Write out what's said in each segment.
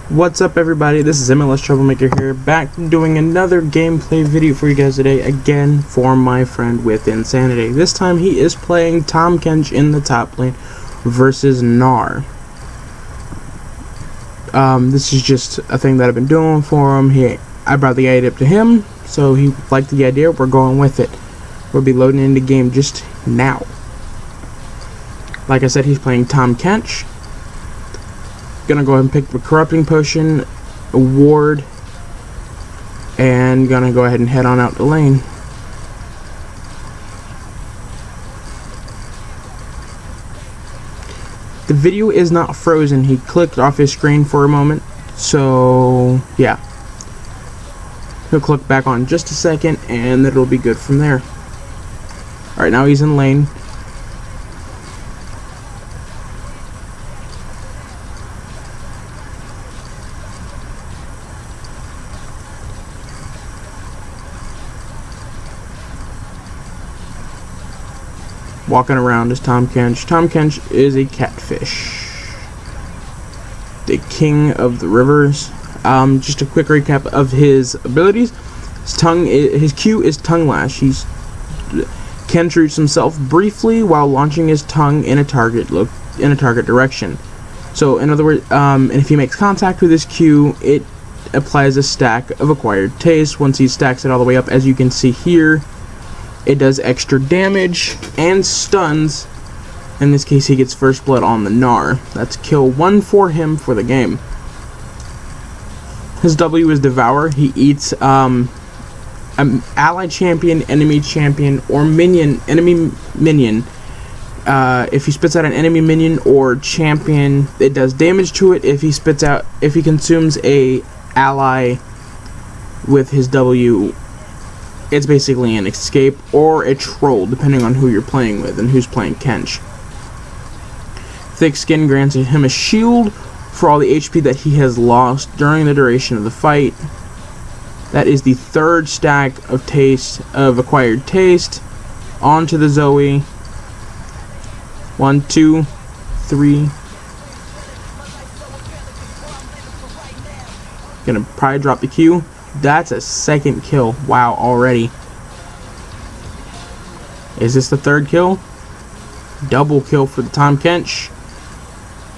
What's up, everybody? This is MLS Troublemaker here, back doing another gameplay video for you guys today, again for my friend with Insanity. This time he is playing Tahm Kench in the top lane versus Gnar. This is just a thing that I've been doing for him. I brought the idea up to him, so he liked the idea. We're going with it. We'll be loading into game just now. Like I said, he's playing Tahm Kench. Gonna go ahead and pick the corrupting potion, a ward, and gonna go ahead and head on out the lane. The video is not frozen. He clicked off his screen for a moment, so yeah, he'll click back on just a second and it'll be good from there. Alright, now he's in lane. Walking around is Tahm Kench. Tahm Kench is a catfish, the king of the rivers. Just a quick recap of his abilities. His Q is Tongue Lash. Kench roots himself briefly while launching his tongue in a target direction. So, in other words, and if he makes contact with his Q, it applies a stack of acquired taste. Once he stacks it all the way up, as you can see here, it does extra damage and stuns. In this case, he gets first blood on the Gnar. That's kill 1 for him for the game. His W is Devour. He eats an ally champion, enemy champion, or enemy minion. If he spits out an enemy minion or champion, it does damage to it. If he consumes a ally with his W, it's basically an escape or a troll, depending on who you're playing with and who's playing Kench. Thick Skin grants him a shield for all the HP that he has lost during the duration of the fight. That is the third stack of acquired taste onto the Zoe. 1, 2, 3. Gonna probably drop the Q. That's a second kill. Wow, already. Is this the third kill? Double kill for the Tahm Kench.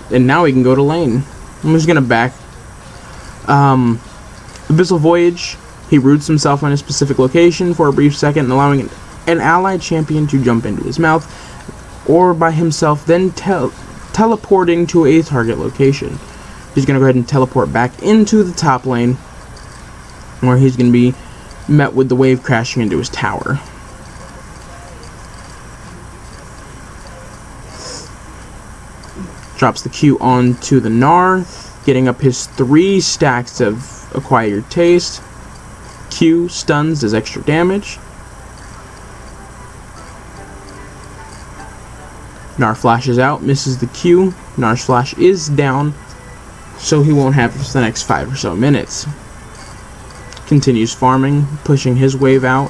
And now we can go to lane. I'm just gonna back. Abyssal Voyage. He roots himself on a specific location for a brief second, allowing an allied champion to jump into his mouth, or by himself, then teleporting to a target location. He's gonna go ahead and teleport back into the top lane, where he's going to be met with the wave crashing into his tower. Drops the Q onto the Gnar, getting up his 3 stacks of acquired taste. Q stuns, does extra damage. Gnar flashes out, misses the Q. Gnar's flash is down, so he won't have it for the next 5 or so minutes. Continues farming, pushing his wave out.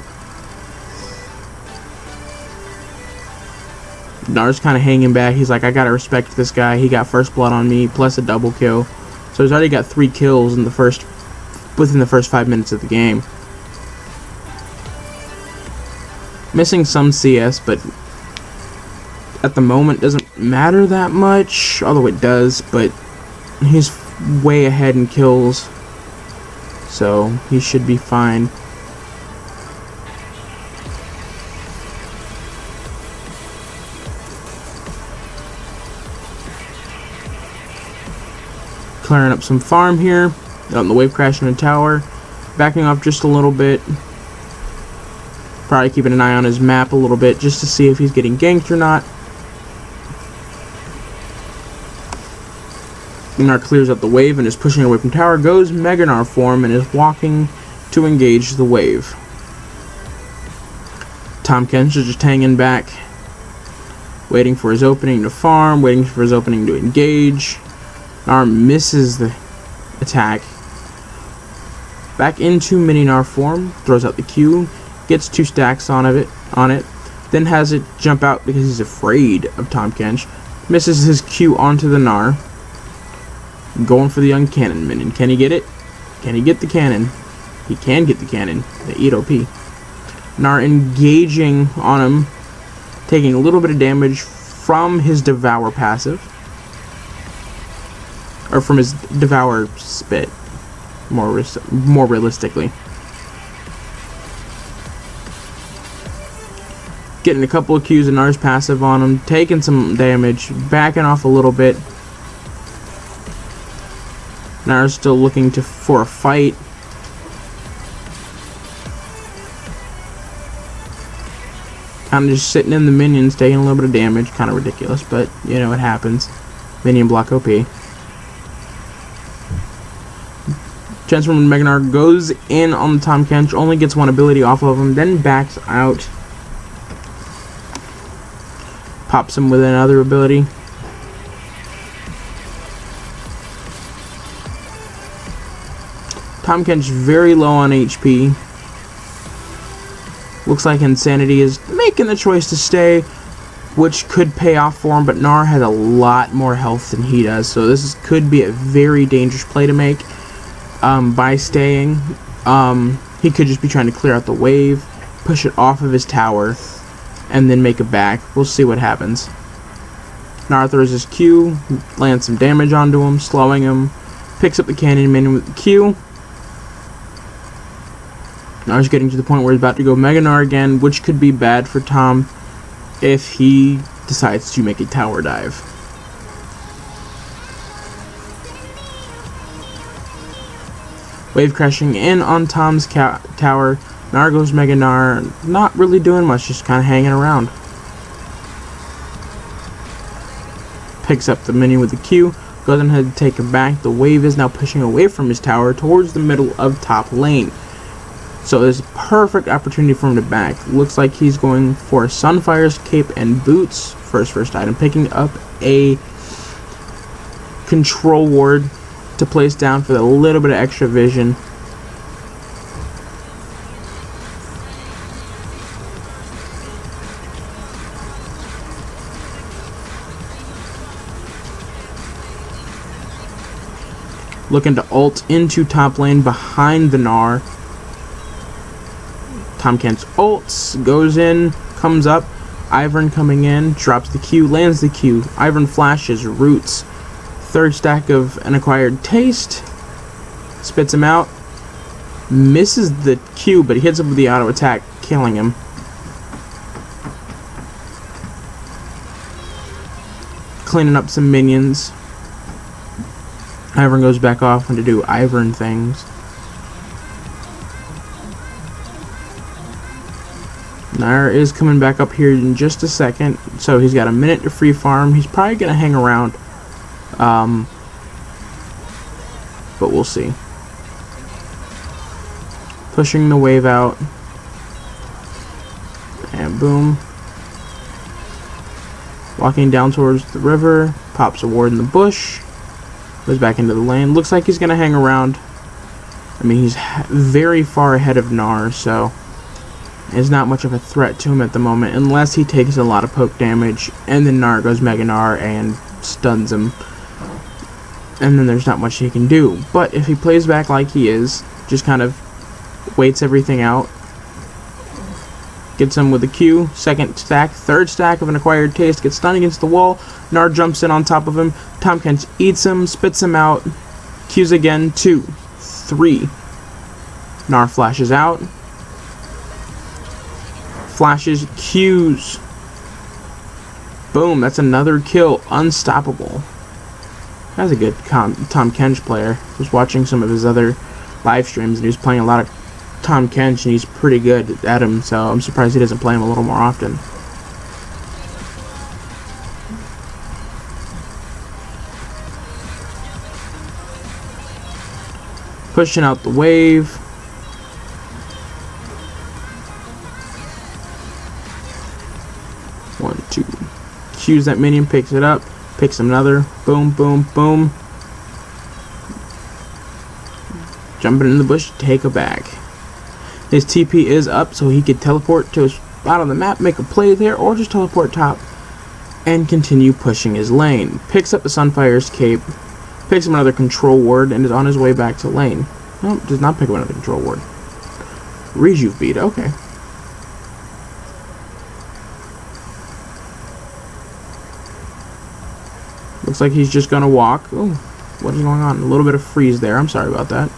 Gnar's kind of hanging back. He's like, I gotta respect this guy. He got first blood on me, plus a double kill. So he's already got 3 kills in within the first 5 minutes of the game. Missing some CS, but at the moment doesn't matter that much. Although it does, but he's way ahead in kills, so he should be fine. Clearing up some farm here. On the wave crash in the tower. Backing off just a little bit. Probably keeping an eye on his map a little bit just to see if he's getting ganked or not. Gnar clears up the wave and is pushing away from tower. Goes Mega Gnar form and is walking to engage the wave. Tahm Kench is just hanging back, waiting for his opening to farm, waiting for his opening to engage. Gnar misses the attack. Back into mini Gnar form, throws out the Q, gets 2 stacks on it, then has it jump out because he's afraid of Tahm Kench. Misses his Q onto the Gnar. Going for the uncannon minion. Can he get it? Can he get the cannon? He can get the cannon. They eat OP. Gnar engaging on him, taking a little bit of damage from his Devour passive. Or from his Devour spit, more realistically. Getting a couple of Qs of Gnar's passive on him, taking some damage, backing off a little bit. Gnar's still looking for a fight. Kind of just sitting in the minions, taking a little bit of damage. Kind of ridiculous, but you know, it happens. Minion block OP. Transform Mega Gnar goes in on the Tahm Kench, only gets one ability off of him, then backs out. Pops him with another ability. Tahm Kench very low on HP. Looks like Insanity is making the choice to stay, which could pay off for him, but Gnar has a lot more health than he does, so this could be a very dangerous play to make. By staying, he could just be trying to clear out the wave, push it off of his tower, and then make it back. We'll see what happens. Gnar throws his Q, lands some damage onto him, slowing him, picks up the cannon minion with the Q. Gnar's getting to the point where he's about to go Mega Gnar again, which could be bad for Tahm if he decides to make a tower dive. Wave crashing in on Tahm's tower. Gnar goes Mega Gnar, not really doing much, just kind of hanging around. Picks up the minion with the Q, goes ahead to take it back. The wave is now pushing away from his tower towards the middle of top lane. So there's a perfect opportunity for him to back. Looks like he's going for Sunfire's Cape and Boots for his first item, picking up a Control Ward to place down for a little bit of extra vision. Looking to ult into top lane behind the Gnar. Tahm Kench ults, goes in, comes up. Ivern coming in, drops the Q, lands the Q. Ivern flashes, roots. Third stack of an acquired taste. Spits him out. Misses the Q, but he hits him with the auto attack, killing him. Cleaning up some minions. Ivern goes back off to do Ivern things. Gnar is coming back up here in just a second, so he's got a minute to free farm. He's probably going to hang around, but we'll see. Pushing the wave out, and boom. Walking down towards the river, pops a ward in the bush, goes back into the lane. Looks like he's going to hang around. I mean, he's very far ahead of Gnar, so it's not much of a threat to him at the moment, unless he takes a lot of poke damage, and then Gnar goes Mega Gnar and stuns him. And then there's not much he can do. But if he plays back like he is, just kind of waits everything out, gets him with a Q, second stack, third stack of an acquired taste, gets stunned against the wall, Gnar jumps in on top of him, Tahm Kench eats him, spits him out, Qs again, 2, 3. Gnar flashes out. Flashes, Qs. Boom, that's another kill. Unstoppable. That's a good Tahm Kench player. I was watching some of his other live streams and he was playing a lot of Tahm Kench and he's pretty good at him, so I'm surprised he doesn't play him a little more often. Pushing out the wave. One, two. Qs that minion, picks it up, picks another. Boom, boom, boom. Jumping in the bush, take a back. His TP is up, so he could teleport to a spot on the map, make a play there, or just teleport top and continue pushing his lane. Picks up the Sunfire's Cape, Picks up another control ward and is on his way back to lane. No, does not pick up another control ward. Rejuve bead, okay. Looks like he's just gonna walk. Oh, what is going on? A little bit of freeze there. I'm sorry about that.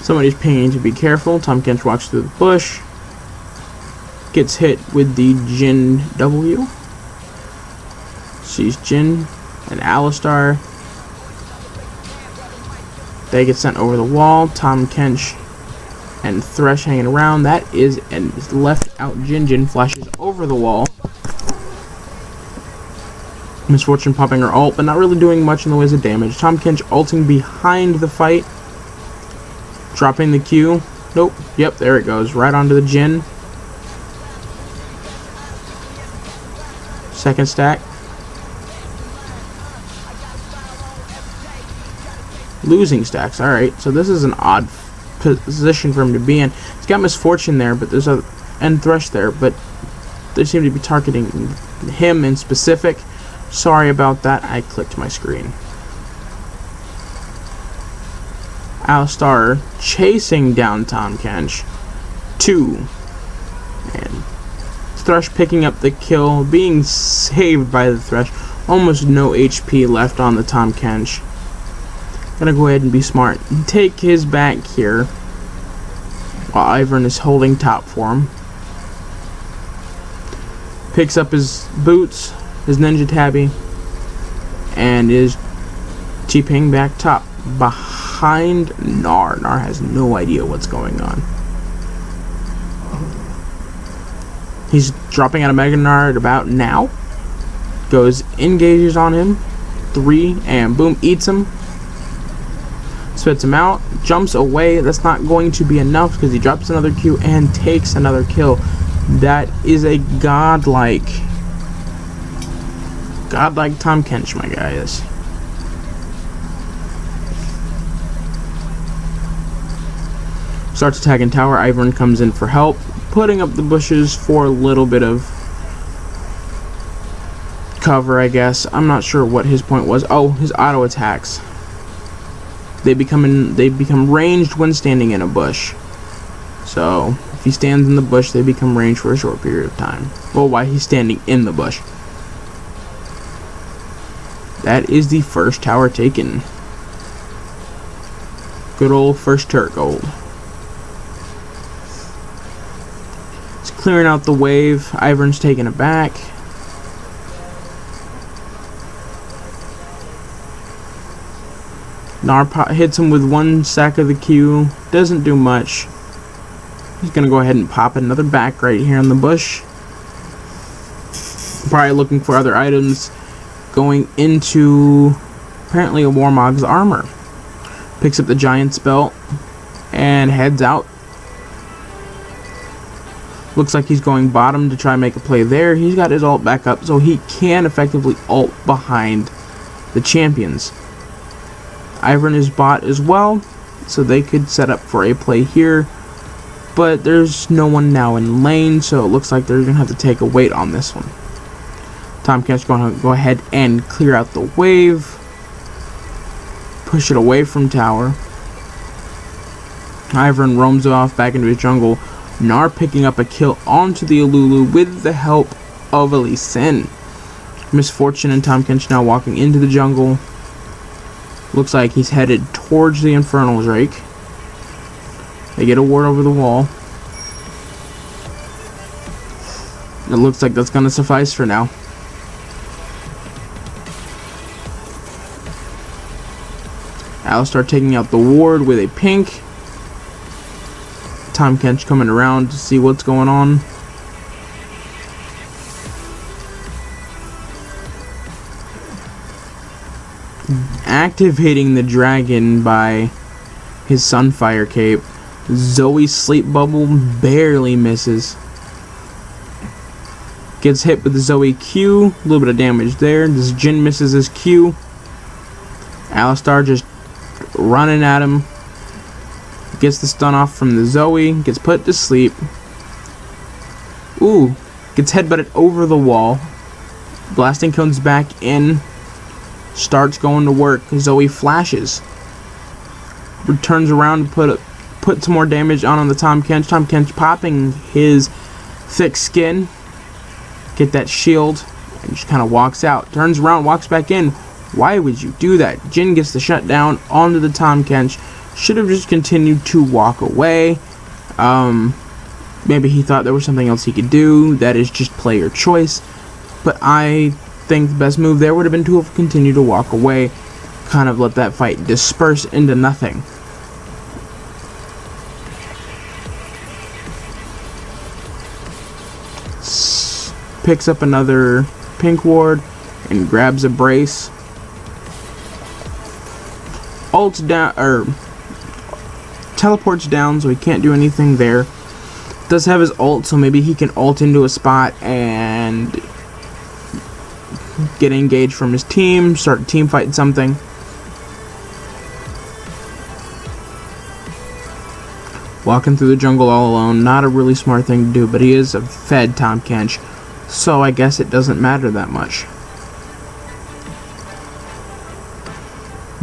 Somebody's pinging to be careful. Tahm Kench walks through the bush. Gets hit with the Jin W. Sees Jin and Alistar. They get sent over the wall. Tahm Kench and Thresh hanging around. That is a left out Jin. Jin flashes over the wall. Miss Fortune popping her ult, but not really doing much in the ways of damage. Tahm Kench ulting behind the fight. Dropping the Q. Nope. Yep, there it goes. Right onto the Jin. Second stack. Losing stacks. Alright, so this is an odd position for him to be in. He's got Miss Fortune there, but there's a and Thresh there, but they seem to be targeting him in specific. Sorry about that. I clicked my screen. Alistar chasing down Tahm Kench. 2. And Thresh picking up the kill, being saved by the Thresh. Almost no HP left on the Tahm Kench. Gonna go ahead and be smart. Take his back here while Ivern is holding top for him. Picks up his boots, his ninja tabby, and is TPing back top behind Gnar. Gnar has no idea what's going on. He's dropping out of Mega Gnar at about now. Goes, engages on him. 3, and boom, eats him. Spits him out, jumps away. That's not going to be enough because he drops another Q and takes another kill. That is a godlike Tahm Kench, my guys. Starts attacking tower. Ivern comes in for help, putting up the bushes for a little bit of cover, I guess. I'm not sure what his point was. Oh, his auto attacks. They become ranged when standing in a bush. So if he stands in the bush, they become ranged for a short period of time. Well, while he's standing in the bush. That is the first tower taken. Good old first turret gold. It's clearing out the wave. Ivern's taking it back. Gnar hits him with 1 stack of the Q. Doesn't do much. He's going to go ahead and pop another back right here in the bush. Probably looking for other items. Going into apparently a Warmog's armor. Picks up the Giant's belt and heads out. Looks like he's going bottom to try and make a play there. He's got his ult back up so he can effectively ult behind the champions. Ivern is bot as well, so they could set up for a play here, but there's no one now in lane, so it looks like they're going to have to take a wait on this one. Tahm Kench going to go ahead and clear out the wave, push it away from tower. Ivern roams off back into his jungle. Gnar picking up a kill onto the Alulu with the help of Lee Sin. Miss Fortune and Tahm Kench now walking into the jungle. Looks like he's headed towards the Infernal Drake. They get a ward over the wall. It looks like that's going to suffice for now. Alistar taking out the ward with a pink. Tahm Kench coming around to see what's going on. Activating the dragon by his Sunfire cape. Zoe's sleep bubble barely misses. Gets hit with the Zoe Q. A little bit of damage there. This Jin misses his Q. Alistar just running at him. Gets the stun off from the Zoe. Gets put to sleep. Ooh. Gets headbutted over the wall. Blasting cones back in. Starts going to work. Zoe flashes. Turns around to put some more damage on the Tahm Kench. Tahm Kench popping his thick skin. Get that shield. And just kind of walks out. Turns around, walks back in. Why would you do that? Jin gets the shutdown onto the Tahm Kench. Should have just continued to walk away. Maybe he thought there was something else he could do. That is just player choice. But I think the best move there would have been to have continued to walk away. Kind of let that fight disperse into nothing. Picks up another pink ward and grabs a brace. Ults down, or teleports down, so he can't do anything there. Does have his ult, so maybe he can ult into a spot and get engaged from his team, start team fighting something. Walking through the jungle all alone, not a really smart thing to do, but he is a fed Tahm Kench, so I guess it doesn't matter that much.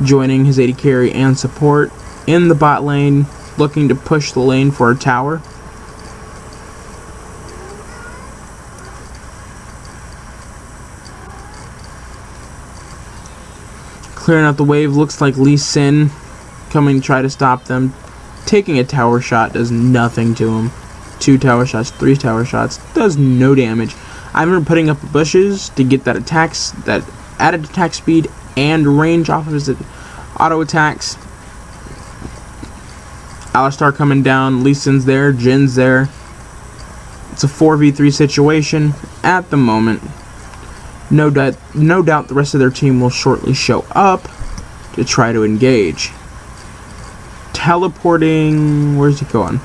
Joining his AD carry and support in the bot lane, looking to push the lane for a tower. Clearing out the wave, looks like Lee Sin coming to try to stop them. Taking a tower shot does nothing to him. 2 tower shots, 3 tower shots, does no damage. I'm putting up bushes to get that attacks, that added attack speed and range off of his auto attacks. Alistar coming down, Lee Sin's there, Jin's there. It's a 4v3 situation at the moment. No doubt the rest of their team will shortly show up to try to engage. Teleporting, where's he going?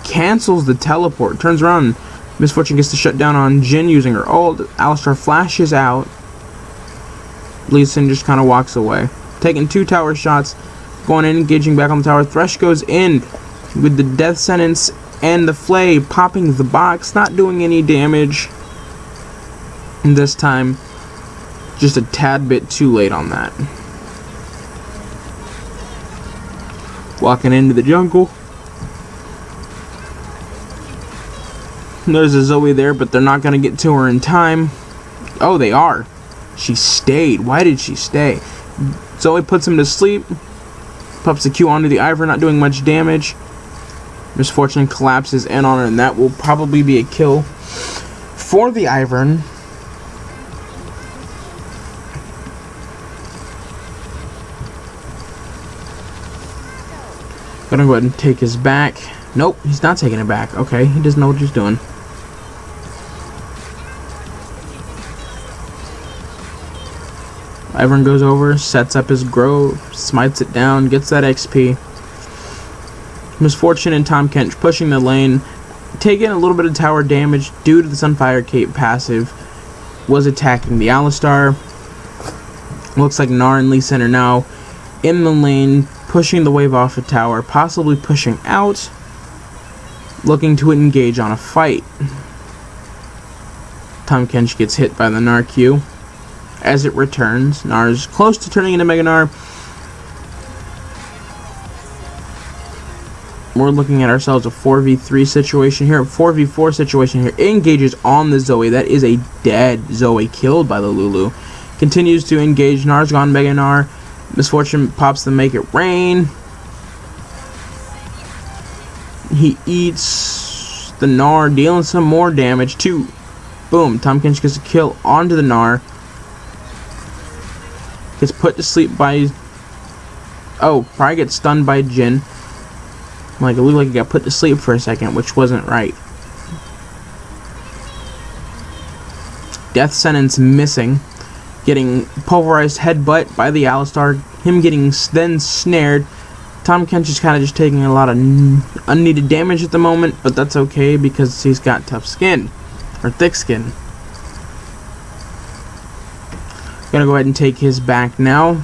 Cancels the teleport, turns around. Miss Fortune gets the shutdown on Jin using her ult. Alistar flashes out. Lee Sin just kind of walks away. Taking 2 tower shots, going in, engaging back on the tower. Thresh goes in with the death sentence and the flay, popping the box, not doing any damage. And this time, just a tad bit too late on that. Walking into the jungle. There's a Zoe there, but they're not going to get to her in time. Oh, they are. She stayed. Why did she stay? Zoe puts him to sleep. Pups the Q onto the Ivern, not doing much damage. Misfortune collapses in on her, and that will probably be a kill for the Ivern. Gonna go ahead and take his back. Nope, he's not taking it back. Okay, he doesn't know what he's doing. Ivern goes over, sets up his grove, smites it down, gets that XP. Misfortune and Tahm Kench pushing the lane, taking a little bit of tower damage due to the Sunfire Cape passive, was attacking the Alistar. Looks like Gnar and Lee Sin are now in the lane, pushing the wave off a tower, possibly pushing out, looking to engage on a fight. Tahm Kench gets hit by the Gnar Q. As it returns, Gnar is close to turning into Mega Gnar. We're looking at ourselves a 4v3 situation here, a 4v4 situation here. It engages on the Zoe. That is a dead Zoe killed by the Lulu. Continues to engage. Gnar's gone Mega Gnar. Misfortune pops the Make It Rain. He eats the Gnar, dealing some more damage too. Boom, Tahm Kench gets a kill onto the Gnar. Gets put to sleep by... Oh, probably gets stunned by Jin. Like, it looked like he got put to sleep for a second, which wasn't right. Death sentence missing. Getting pulverized headbutt by the Alistar. Him getting then snared. Tahm Kench is kind of just taking a lot of unneeded damage at the moment, but that's okay because he's got tough skin. Or thick skin. Gonna go ahead and take his back now.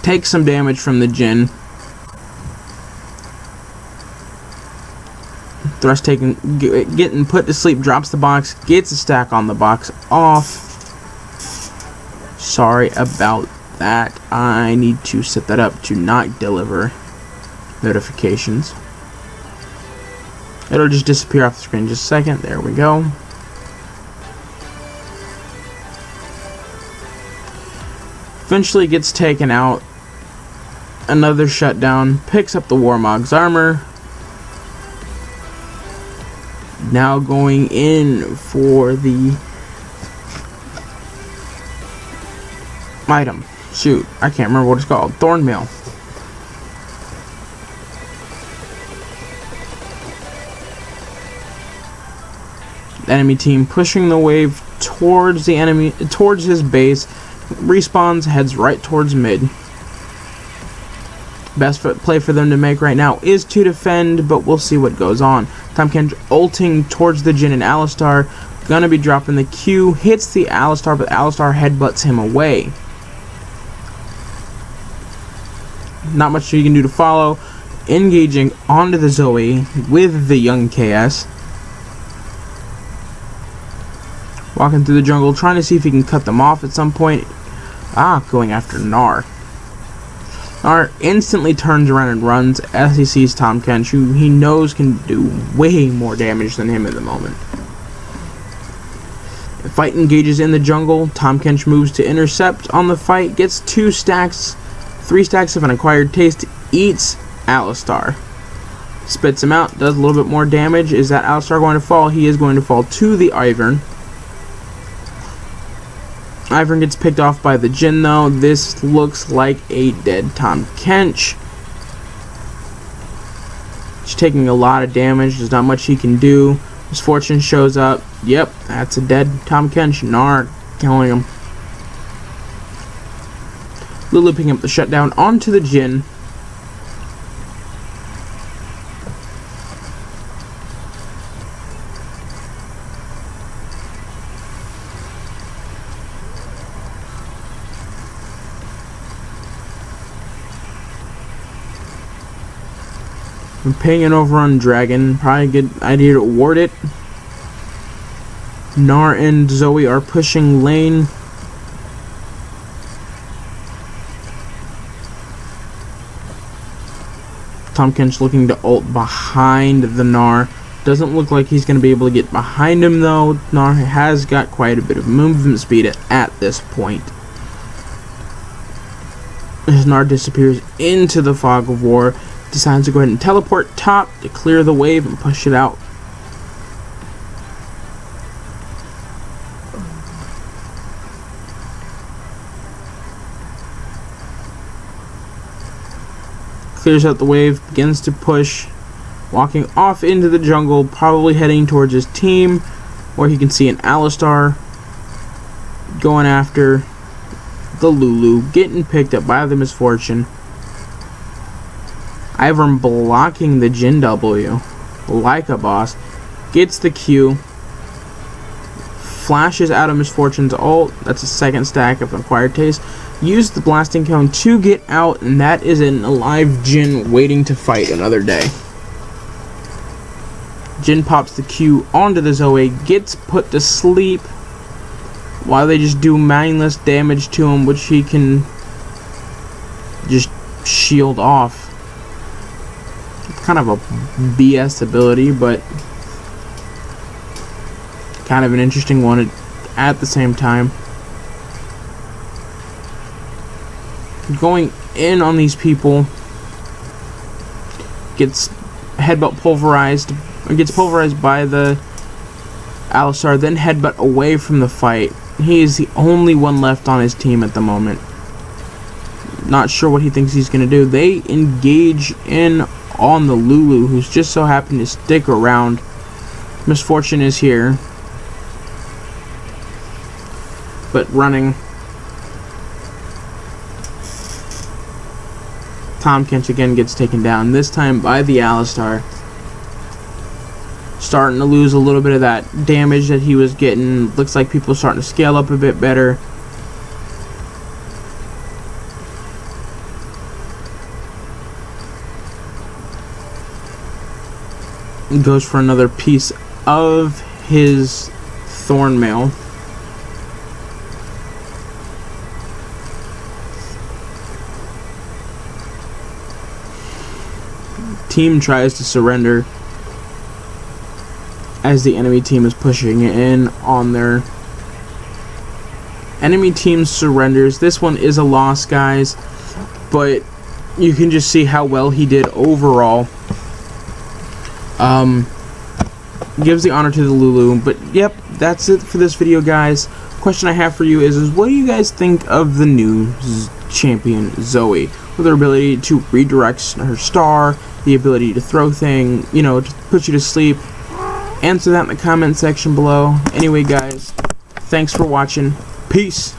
Takes some damage from the Jin. Thrust taken, getting put to sleep, drops the box, gets a stack on the box off. Sorry about that. I need to set that up to not deliver notifications. It'll just disappear off the screen in just a second. There we go. Eventually gets taken out. Another shutdown. Picks up the Warmog's armor. Now going in for the item. Shoot, I can't remember what it's called. Thornmail. Enemy team pushing the wave towards the enemy, towards his base. Respawns, heads right towards mid. Best play for them to make right now is to defend, but we'll see what goes on. Tahm Kench ulting towards the Jin and Alistar. Gonna be dropping the Q. Hits the Alistar, but Alistar headbutts him away. Not much you can do to follow. Engaging onto the Zoe with the young KS. Walking through the jungle, trying to see if he can cut them off at some point. Going after Gnar. Gnar instantly turns around and runs as he sees Tahm Kench, who he knows can do way more damage than him at the moment. The fight engages in the jungle. Tahm Kench moves to intercept on the fight, gets 3 stacks of an acquired taste, eats Alistar. Spits him out, does a little bit more damage. Is that Alistar going to fall? He is going to fall to the Ivern. Ivern gets picked off by the Jin though. This looks like a dead Tahm Kench. He's taking a lot of damage. There's not much he can do. Misfortune shows up. Yep, that's a dead Tahm Kench. Gnar killing him. Lulu picking up the shutdown onto the Jin. I'm pinging over on Dragon. Probably a good idea to ward it. Gnar and Zoe are pushing lane. Tahm Kench looking to ult behind the Gnar. Doesn't look like he's going to be able to get behind him though. Gnar has got quite a bit of movement speed at this point. As Gnar disappears into the fog of war, decides to go ahead and teleport top to clear the wave and push it out. Clears out the wave, begins to push, walking off into the jungle, probably heading towards his team, where he can see an Alistar going after the Lulu, getting picked up by the Misfortune. Ivern blocking the Jin W like a boss. Gets the Q. Flashes out of Misfortune's ult. That's a second stack of acquired taste. Use the blasting cone to get out, and that is an alive Jin waiting to fight another day. Jin pops the Q onto the Zoe, gets put to sleep while they just do mindless damage to him, which he can just shield off. Kind of a BS ability, but kind of an interesting one at the same time. Going in on these people, gets headbutt pulverized, or gets pulverized by the Alistar, then headbutt away from the fight. He is the only one left on his team at the moment. Not sure what he thinks he's going to do. They engage in on the Lulu, who's just so happened to stick around. Misfortune is here, but running. Tahm Kench again gets taken down, this time by the Alistar. Starting to lose a little bit of that damage that he was getting. Looks like people are starting to scale up a bit better. goes for another piece of his thorn mail. Team tries to surrender as the enemy team is pushing in on their enemy team surrenders. This one is a loss, guys, but you can just see how well he did overall. Gives the honor to the Lulu. But yep, that's it for this video, guys. Question I have for you is what do you guys think of the new champion Zoe, with her ability to redirect her star, the ability to throw thing, you know, to put you to sleep? Answer that in the comment section below. Anyway, guys, thanks for watching. Peace.